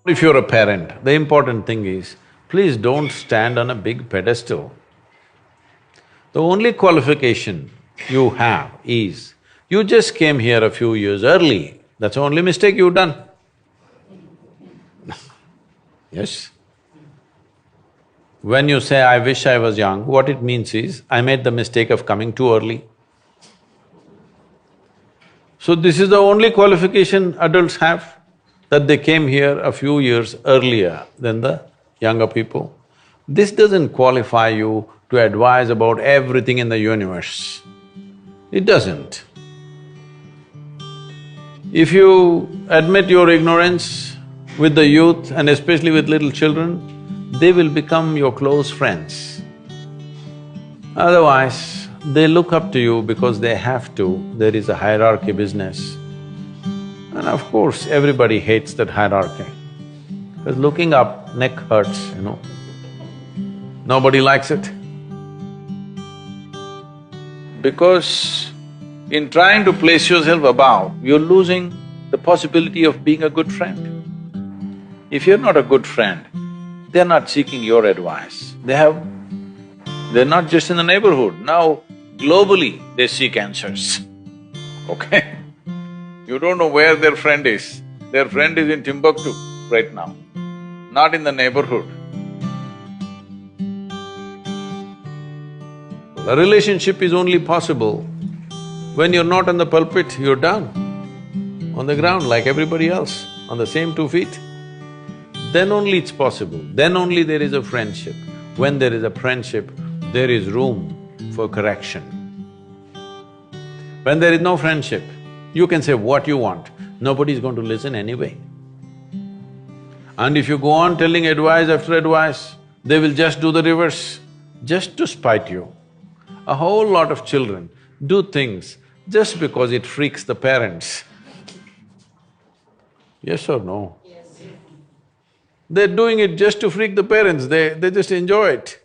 If you're a parent, the important thing is, please don't stand on a big pedestal. The only qualification you have is, you just came here a few years early, that's the only mistake you've done. Yes? When you say, I wish I was young, what it means is, I made the mistake of coming too early. So this is the only qualification adults have, that they came here a few years earlier than the younger people. This doesn't qualify you to advise about everything in the universe. It doesn't. If you admit your ignorance with the youth and especially with little children, they will become your close friends. Otherwise, they look up to you because they have to, there is a hierarchy business. And of course, everybody hates that hierarchy, because looking up, neck hurts, you know. Nobody likes it. Because in trying to place yourself above, you're losing the possibility of being a good friend. If you're not a good friend, they're not seeking your advice. They're not just in the neighborhood, now globally they seek answers, okay? You don't know where their friend is. Their friend is in Timbuktu right now, not in the neighborhood. A relationship is only possible when you're not on the pulpit, you're down on the ground like everybody else, on the same 2 feet. Then only it's possible, then only there is a friendship. When there is a friendship, there is room for correction. When there is no friendship, you can say what you want, nobody's going to listen anyway. And if you go on telling advice after advice, they will just do the reverse, just to spite you. A whole lot of children do things just because it freaks the parents. Yes or no? Yes. They're doing it just to freak the parents, they just enjoy it.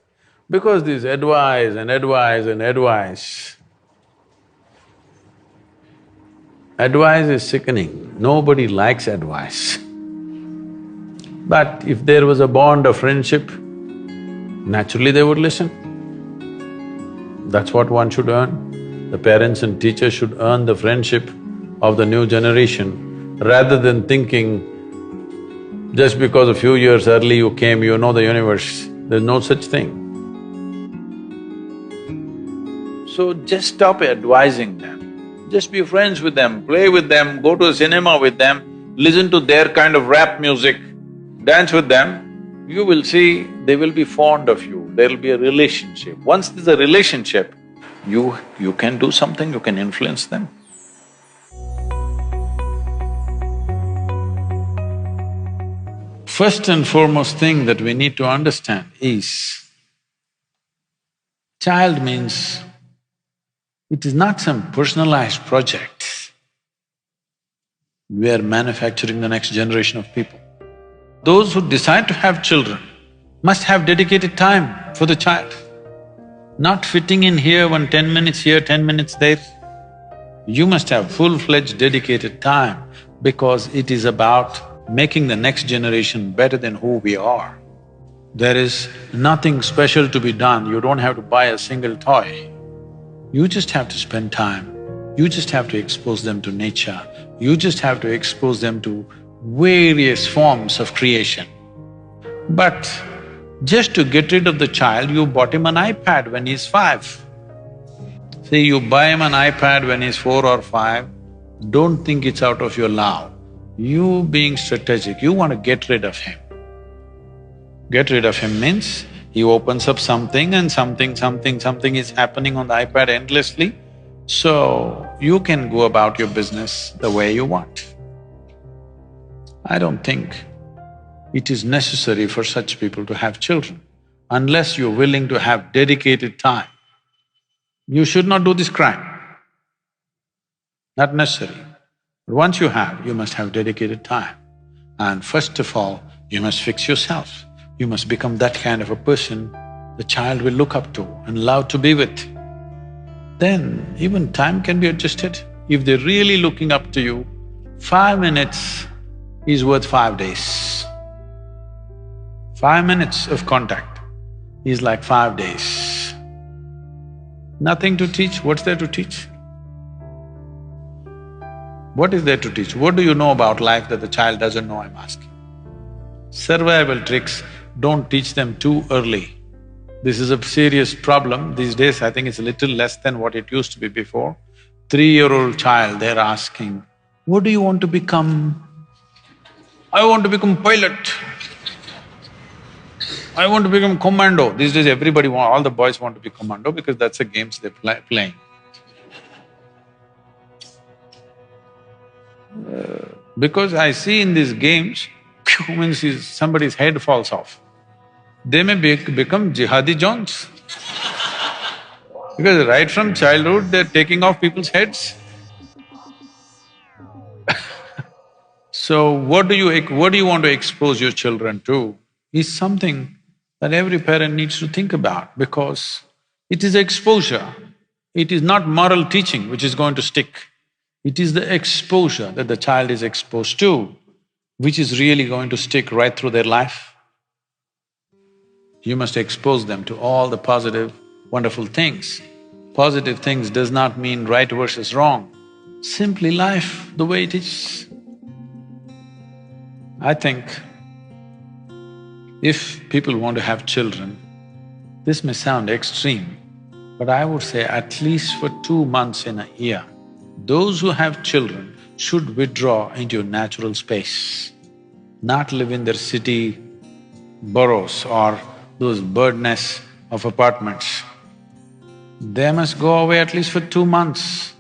Because this advice and advice and advice. Advice is sickening, nobody likes advice. But if there was a bond of friendship, naturally they would listen. That's what one should earn. The parents and teachers should earn the friendship of the new generation, rather than thinking, just because a few years early you came, you know the universe. There's no such thing. So just stop advising them. Just be friends with them, play with them, go to a cinema with them, listen to their kind of rap music, dance with them. You will see they will be fond of you, there will be a relationship. Once there's a relationship, you can do something, you can influence them. First and foremost thing that we need to understand is, child means it is not some personalized project. We are manufacturing the next generation of people. Those who decide to have children must have dedicated time for the child, not fitting in here 10 minutes here, 10 minutes there. You must have full-fledged dedicated time, because it is about making the next generation better than who we are. There is nothing special to be done, you don't have to buy a single toy. You just have to spend time, you just have to expose them to nature, you just have to expose them to various forms of creation. But just to get rid of the child, you bought him an iPad when he's 5. See, you buy him an iPad when he's 4 or 5, don't think it's out of your love. You being strategic, you want to get rid of him. Get rid of him means, he opens up something and something is happening on the iPad endlessly, so you can go about your business the way you want. I don't think it is necessary for such people to have children, unless you're willing to have dedicated time. You should not do this crime, not necessary. But once you have, you must have dedicated time. And first of all, you must fix yourself. You must become that kind of a person the child will look up to and love to be with. Then even time can be adjusted. If they're really looking up to you, 5 minutes is worth 5 days. 5 minutes of contact is like 5 days. Nothing to teach, what's there to teach? What is there to teach? What do you know about life that the child doesn't know, I'm asking? Survival tricks, don't teach them too early. This is a serious problem. These days, I think it's a little less than what it used to be before. 3-year-old child, they're asking, what do you want to become? I want to become pilot. I want to become commando. These days all the boys want to be commando because that's the games they're playing. Because I see in these games, means somebody's head falls off. They may become Jihadi Jones. Because right from childhood, they're taking off people's heads. So what do you want to expose your children to is something that every parent needs to think about, because it is exposure. It is not moral teaching which is going to stick. It is the exposure that the child is exposed to which is really going to stick right through their life. You must expose them to all the positive, wonderful things. Positive things does not mean right versus wrong, simply life the way it is. I think if people want to have children, this may sound extreme, but I would say at least for 2 months in a year, those who have children should withdraw into a natural space, not live in their city boroughs or those bird nests of apartments. They must go away at least for 2 months.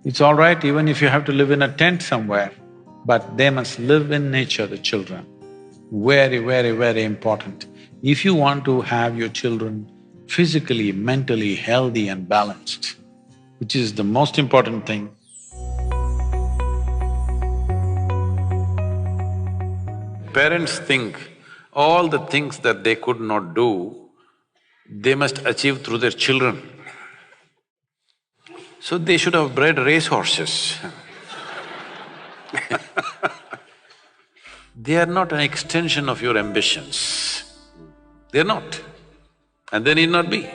It's all right even if you have to live in a tent somewhere, but they must live in nature, the children. Very, very, very important. If you want to have your children physically, mentally healthy and balanced, which is the most important thing, parents think all the things that they could not do, they must achieve through their children. So they should have bred racehorses. They are not an extension of your ambitions. They're not, and they need not be.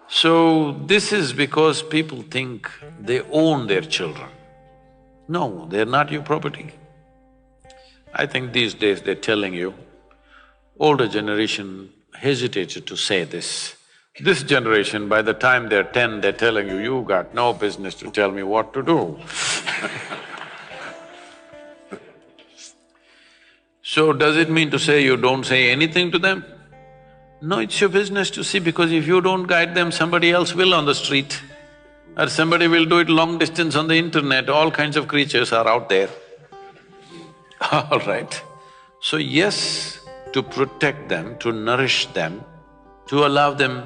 So this is because people think they own their children. No, they're not your property. I think these days they're telling you, older generation hesitated to say this. This generation, by the time they're 10, they're telling you, you got no business to tell me what to do. So does it mean to say you don't say anything to them? No, it's your business to see, because if you don't guide them, somebody else will on the street, or somebody will do it long distance on the internet. All kinds of creatures are out there. All right. So yes, to protect them, to nourish them, to allow them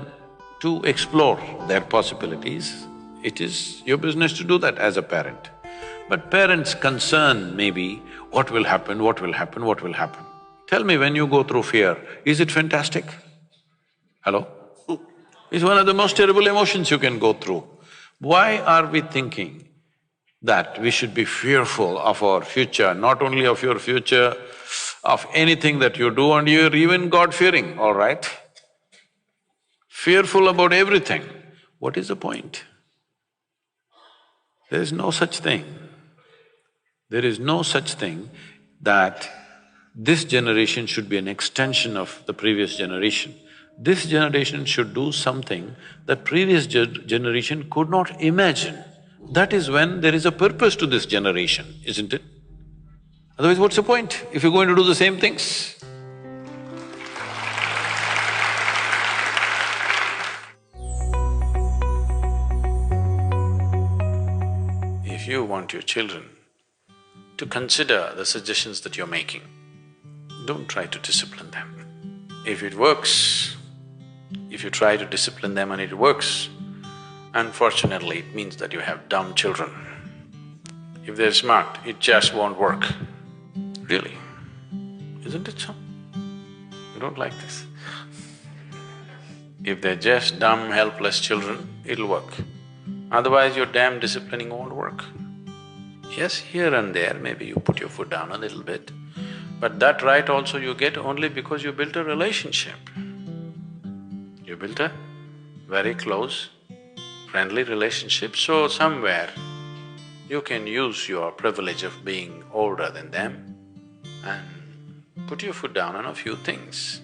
to explore their possibilities, it is your business to do that as a parent. But parents' concern may be, what will happen, what will happen, what will happen? Tell me, when you go through fear, is it fantastic? Hello? It's one of the most terrible emotions you can go through. Why are we thinking that we should be fearful of our future, not only of your future, of anything that you do, and you're even God-fearing, all right? Fearful about everything. What is the point? There is no such thing. There is no such thing that this generation should be an extension of the previous generation. This generation should do something that previous generation could not imagine. That is when there is a purpose to this generation, isn't it? Otherwise, what's the point if you're going to do the same things? If you want your children to consider the suggestions that you're making, don't try to discipline them. If it works, if you try to discipline them and it works, unfortunately, it means that you have dumb children. If they're smart, it just won't work. Really, isn't it so? You don't like this? If they're just dumb, helpless children, it'll work. Otherwise, your damn disciplining won't work. Yes, here and there, maybe you put your foot down a little bit, But that right also you get only because you built a relationship. You built a very close, friendly relationship, so somewhere you can use your privilege of being older than them and put your foot down on a few things.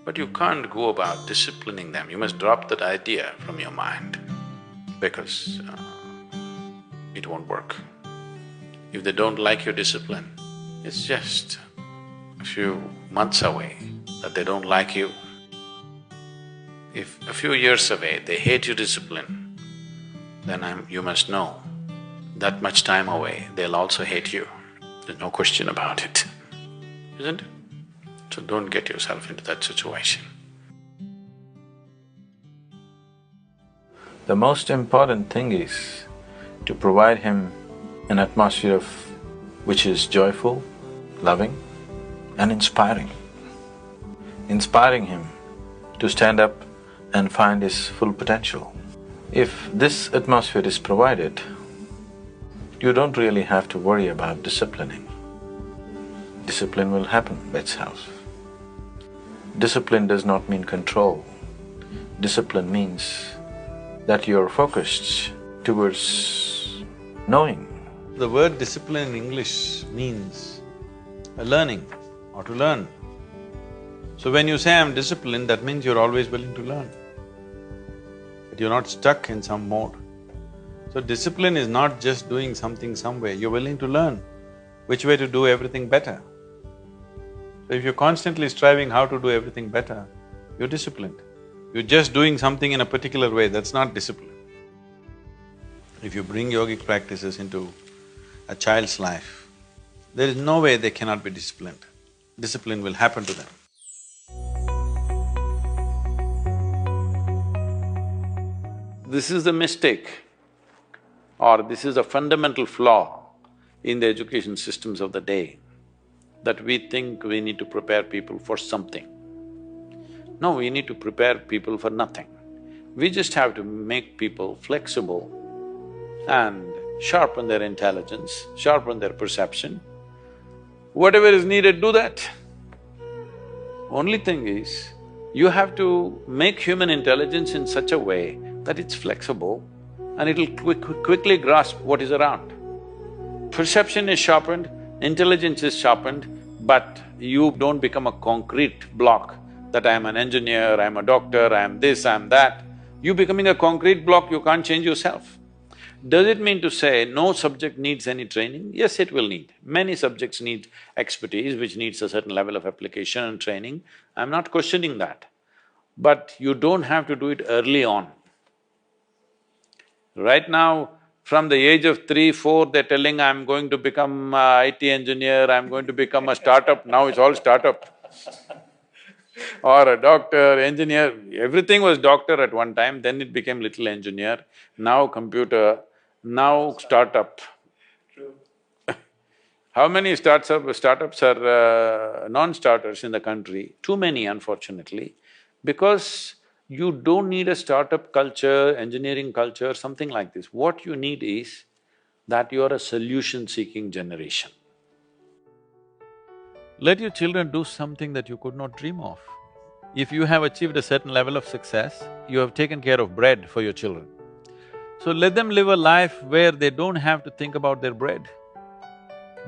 But you can't go about disciplining them, you must drop that idea from your mind because it won't work. If they don't like your discipline, it's just a few months away that they don't like you. If a few years away they hate your discipline, then you must know that much time away they'll also hate you. There's no question about it, isn't it? So don't get yourself into that situation. The most important thing is to provide him an atmosphere which is joyful, loving and inspiring. Inspiring him to stand up and find his full potential. If this atmosphere is provided, you don't really have to worry about disciplining. Discipline will happen by itself. Discipline does not mean control. Discipline means that you're focused towards knowing. The word discipline in English means a learning or to learn. So when you say I'm disciplined, that means you're always willing to learn. That you're not stuck in some mode. So discipline is not just doing something somewhere, you're willing to learn which way to do everything better. So if you're constantly striving how to do everything better, you're disciplined. You're just doing something in a particular way, that's not discipline. If you bring yogic practices into a child's life, there is no way they cannot be disciplined. Discipline will happen to them. This is the mistake or this is a fundamental flaw in the education systems of the day, that we think we need to prepare people for something. No, we need to prepare people for nothing. We just have to make people flexible and sharpen their intelligence, sharpen their perception. Whatever is needed, do that. Only thing is, you have to make human intelligence in such a way that it's flexible and it'll quickly grasp what is around. Perception is sharpened, intelligence is sharpened, but you don't become a concrete block that I'm an engineer, I'm a doctor, I'm this, I'm that. You becoming a concrete block, you can't change yourself. Does it mean to say no subject needs any training? Yes, it will need. Many subjects need expertise, which needs a certain level of application and training. I'm not questioning that. But you don't have to do it early on. Right now, from the age of 3, 4, they're telling, I'm going to become a IT engineer, I'm going to become a startup, now it's all startup. Or a doctor, engineer, everything was doctor at one time, then it became little engineer, now computer, now startup. How many startups are non-starters in the country? Too many, unfortunately, because you don't need a startup culture, engineering culture, something like this. What you need is that you are a solution-seeking generation. Let your children do something that you could not dream of. If you have achieved a certain level of success, you have taken care of bread for your children. So let them live a life where they don't have to think about their bread.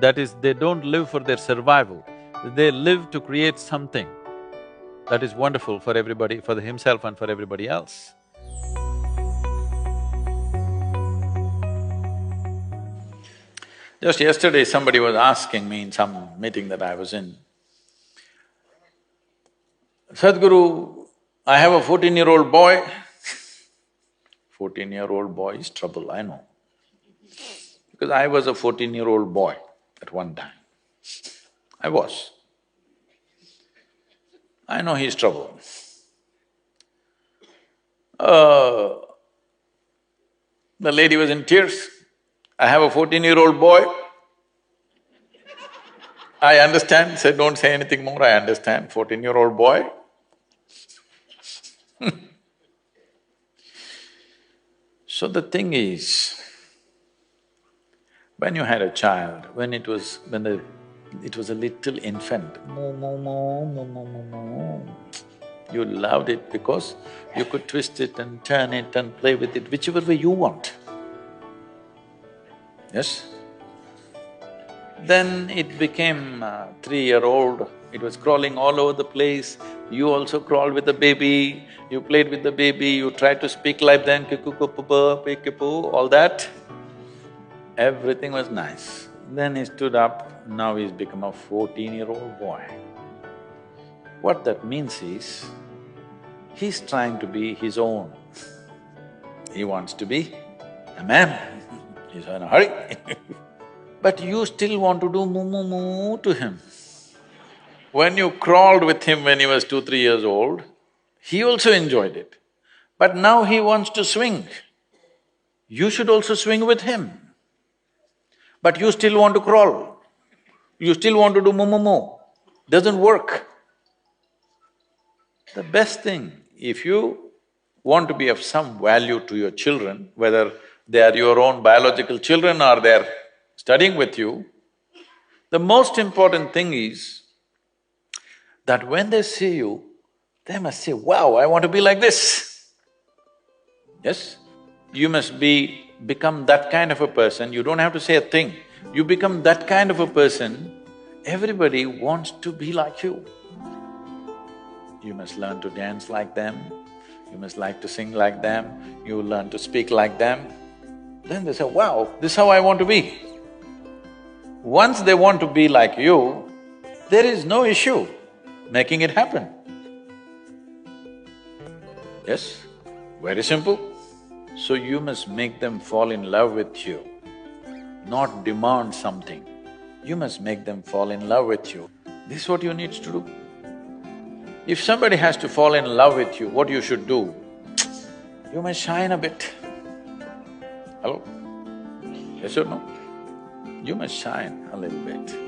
That is, they don't live for their survival, they live to create something that is wonderful for everybody, for himself and for everybody else. Just yesterday, somebody was asking me in some meeting that I was in, Sadhguru, I have a 14-year-old boy. 14-year-old boy is trouble, I know. Because I was a 14-year-old boy at one time. I was. I know he's trouble. The lady was in tears. I have a 14-year-old boy. I understand, said, don't say anything more, I understand, 14-year-old boy. So the thing is, when you had a child, when the It was a little infant. Moo, moo, moo, moo, moo, moo, moo. You loved it because you could twist it and turn it and play with it whichever way you want. Yes? Then it became 3-year-old, it was crawling all over the place. You also crawled with the baby, you played with the baby, you tried to speak like them, kiku-ku-pu-pu, all that. Everything was nice. Then he stood up, now he's become a 14-year-old boy. What that means is, he's trying to be his own. He wants to be a man, he's in a hurry But you still want to do moo moo moo to him. When you crawled with him when he was 2-3 years old, he also enjoyed it. But now he wants to swing. You should also swing with him. But you still want to crawl. You still want to do moo moo moo. Doesn't work. The best thing, if you want to be of some value to your children, whether they are your own biological children or they're studying with you, the most important thing is that when they see you, they must say, wow, I want to be like this. Yes? You must become that kind of a person, you don't have to say a thing. You become that kind of a person, everybody wants to be like you. You must learn to dance like them, you must like to sing like them, you learn to speak like them. Then they say, wow, this is how I want to be. Once they want to be like you, there is no issue making it happen. Yes? Very simple. So you must make them fall in love with you, not demand something. You must make them fall in love with you. This is what you need to do. If somebody has to fall in love with you, what you should do? You must shine a bit. Hello? Yes or no? You must shine a little bit.